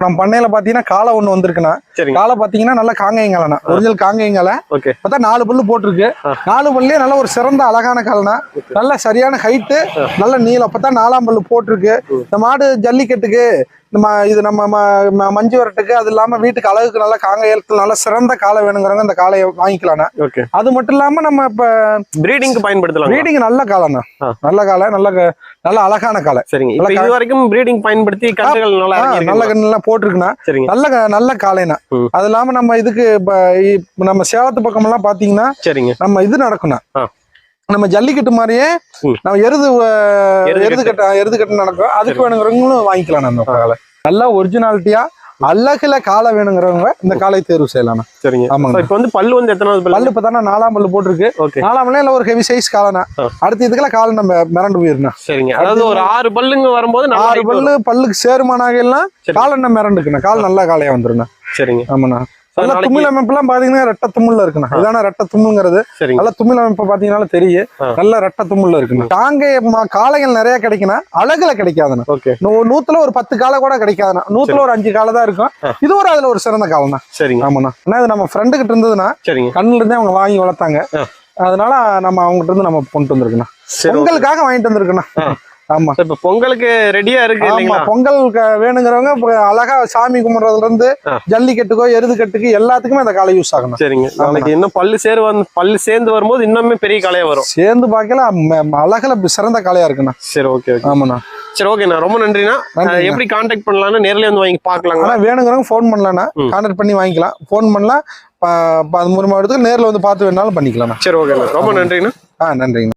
நம்ம பண்ணையில பாத்தீங்கன்னா காலை ஒண்ணு வந்திருக்குண்ணா. காலை பாத்தீங்கன்னா நல்லா காங்கையங்காலண்ணா, ஒரிஜினல் காங்கையங்கால. பார்த்தா 4 பல்லு போட்டிருக்கு. 4 பல்லே நல்ல ஒரு சிறந்த அழகான காலனா, நல்ல சரியான ஹைட்டு, நல்ல நீளம். பார்த்தா 4ஆம் பல்லு போட்டிருக்கு. இந்த மாடு ஜல்லிக்கட்டுக்கு, இது நம்ம மஞ்சு வரட்டுக்கு, அது இல்லாம வீட்டுக்கு அழகுக்கு நல்ல காங்கையத்துல நல்ல சிறந்த காலை வேணுங்கிறவங்க இந்த காலையை வாங்கிக்கலாம். அது மட்டும் இல்லாம நம்ம இப்ப பிரீடிங்க்கு பயன்படுத்தலாம். பிரீடிங் நல்ல காலைண்ணா, நல்ல காலை, நல்ல அழகான காலை. சரிங்க. இது வரைக்கும் பிரீடிங் பயன்படுத்தி கன்றுகள் நல்ல கண்ணெல்லாம் போட்டிருக்குண்ணா. நல்ல காலைனா. அது இல்லாம நம்ம இதுக்கு நம்ம சேலத்து பக்கம் எல்லாம் பாத்தீங்கன்னா நம்ம இது நடக்கும்ண்ணா, நம்ம ஜல்லிக்கட்டு மாதிரியே நம்ம எருது கட்டு நடக்கும். அதுக்கு வேணுங்கிறவங்களும் வாங்கிக்கலாம். நம்ம காலை நல்லா ஒரிஜினாலிட்டியா அழகுல காலை வேணுங்கிறவங்க இந்த காலை தேர்வு செய்யலாம். சரிங்க. ஆமாங்க. இப்போ வந்து பல்லு வந்து எத்தனாவது பல்லு? இப்பதானே 4ஆம் பல்லு போட்டிருக்கு. 4ஆம் பல்ல ஒரு ஹெவி சைஸ் காலைனா. அடுத்து இதுக்கெல்லாம் காலை நம்ம மிரண்டு போயிருந்தோம். சரிங்க. அதாவது ஒரு 6 பல்லுங்க வரும்போது 6 பல்லுக்கு சேருமானாக எல்லாம் காலை நம்ம மிரண்டுக்குண்ணா. கால் நல்ல காலையா வந்துருண்ணா. சரிங்க. ஆமாண்ணா. நல்ல தும்மில் அமைப்பு எல்லாம் பாத்தீங்கன்னா ரெட்ட தும்முள்ள இருக்குண்ணா. இதான ரெட்ட தும்முங்கிறது. நல்ல தும்மில் அமைப்பு பாத்தீங்கன்னா தெரியும், நல்ல ரெட்ட தும்முள்ள இருக்குண்ணா. காங்கை காளைகள் நிறைய கிடைக்குன்னா, அழகுல கிடைக்காதுண்ணா. 100ல ஒரு 10 காலை கூட கிடைக்காதுண்ணா. 100ல ஒரு 5 காலை தான் இருக்கும். இது ஒரு அதுல ஒரு சிறந்த காலம் தான். சரிங்க. ஆமாண்ணா. ஏன்னா இது நம்ம ஃப்ரெண்டு கிட்ட இருந்ததுன்னா, கண்ணுல இருந்தே அவங்க வாங்கி வளர்த்தாங்க. அதனால நம்ம அவங்ககிட்ட இருந்து நம்ம கொண்டு வந்திருக்கோம். பொங்கலுக்காக வாங்கிட்டு வந்திருக்கோண்ணா. ஆமா. இப்ப பொங்கலுக்கு ரெடியா இருக்கு. பொங்கல் வேணுங்கிறவங்க அழகா சாமி கும்பிடுறதுல இருந்து ஜல்லிக்கட்டுக்கோ எருது கட்டுக்கு எல்லாத்துக்குமே அந்த காலை யூஸ் ஆகணும். சரிங்க. நாளைக்கு இன்னும் பல்லு சேர்ந்து வரும்போது இன்னுமே பெரிய காலையா வரும். சேர்ந்து பாக்கல அழகுல சிறந்த காலையா இருக்குண்ணா. சரி, ஓகே. ஆமாண்ணா. சரி, ஓகேண்ணா. ரொம்ப நன்றிண்ணா. எப்படி கான்டாக்ட் பண்ணலாம்னா நேர்ல வந்து வாங்கி பாக்கலாம். வேணுங்கிறவங்க போன் பண்ணலாம்னா கான்டாக்ட் பண்ணி வாங்கிக்கலாம். போன் பண்ணலாம். 13 மாவட்டத்துக்கு நேர்ல வந்து பார்த்து வேணாலும் பண்ணிக்கலாம். சரி, ஓகேண்ணா. ரொம்ப நன்றிண்ணா. நன்றிங்கண்ணா.